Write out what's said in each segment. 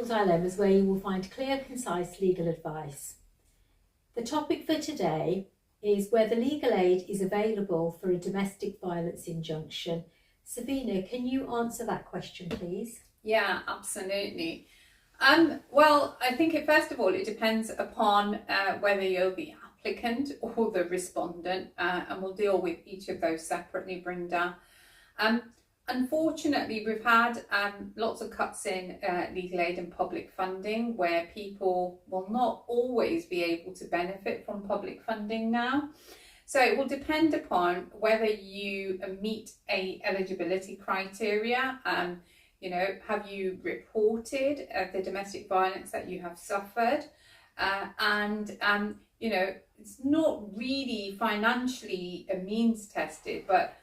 Dilemmas, where you will find clear, concise legal advice. The topic for today is whether legal aid is available for a domestic violence injunction. Savina, can you answer that question, please? Yeah, absolutely. Well, I think first of all, it depends upon whether you're the applicant or the respondent, and we'll deal with each of those separately, Brenda. Unfortunately, we've had lots of cuts in legal aid and public funding where people will not always be able to benefit from public funding now. So it will depend upon whether you meet a eligibility criteria. Have you reported the domestic violence that you have suffered? It's not really financially means tested, but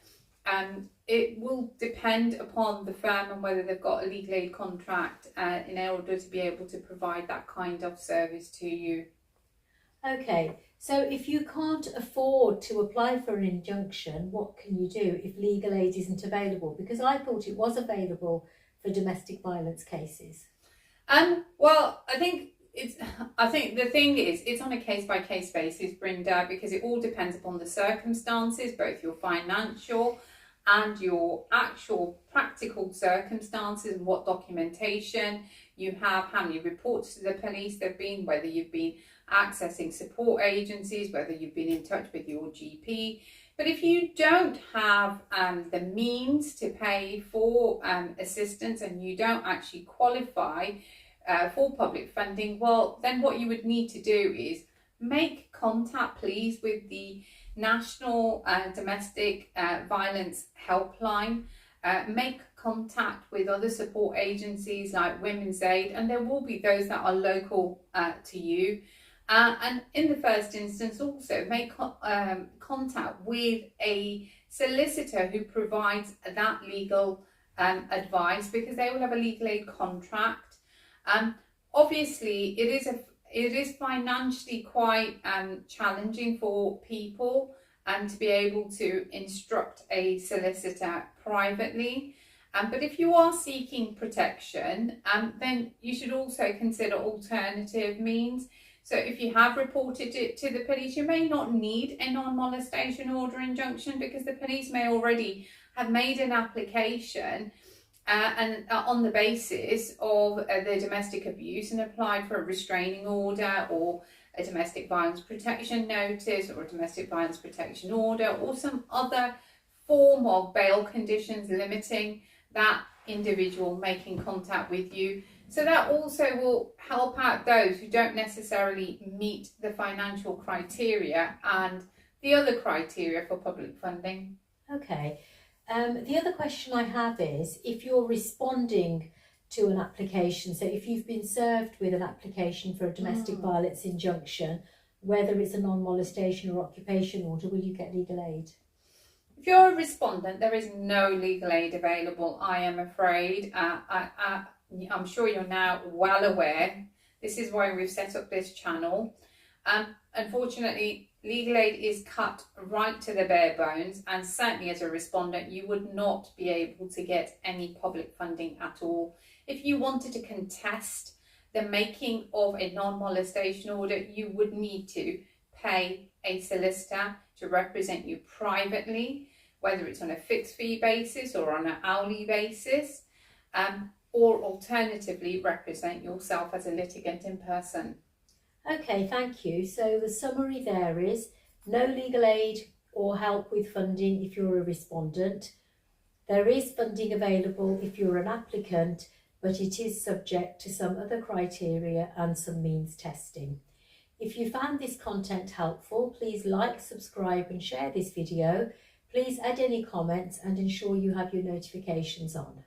it will depend upon the firm and whether they've got a legal aid contract in order to be able to provide that kind of service to you. Okay, so if you can't afford to apply for an injunction, what can you do if legal aid isn't available? Because I thought it was available for domestic violence cases. Well, I think the thing is, it's on a case-by-case basis, Brenda, because it all depends upon the circumstances, both your financial and your actual practical circumstances, and what documentation you have, how many reports to the police there have been, whether you've been accessing support agencies, whether you've been in touch with your GP. But if you don't have the means to pay for assistance and you don't actually qualify for public funding, well, then what you would need to do is make contact, please, with the National Domestic Violence Helpline. Make contact with other support agencies like Women's Aid, and there will be those that are local to you. And in the first instance, also make contact with a solicitor who provides that legal advice, because they will have a legal aid contract. Obviously, it is financially quite challenging for people to be able to instruct a solicitor privately. But if you are seeking protection, then you should also consider alternative means. So if you have reported it to the police, you may not need a non-molestation order injunction, because the police may already have made an application and on the basis of the domestic abuse and applied for a restraining order or a domestic violence protection notice or a domestic violence protection order or some other form of bail conditions limiting that individual making contact with you. So that also will help out those who don't necessarily meet the financial criteria and the other criteria for public funding. Okay. The other question I have is, if you're responding to an application, so if you've been served with an application for a domestic violence injunction, whether it's a non-molestation or occupation order, will you get legal aid? If you're a respondent, there is no legal aid available, I am afraid. I'm sure you're now well aware. This is why we've set up this channel. Unfortunately, legal aid is cut right to the bare bones, and certainly as a respondent, you would not be able to get any public funding at all. If you wanted to contest the making of a non-molestation order, you would need to pay a solicitor to represent you privately, whether it's on a fixed fee basis or on an hourly basis, or alternatively represent yourself as a litigant in person. Okay, thank you. So the summary there is no legal aid or help with funding if you're a respondent. There is funding available if you're an applicant, but it is subject to some other criteria and some means testing. If you found this content helpful, please like, subscribe and share this video. Please add any comments and ensure you have your notifications on.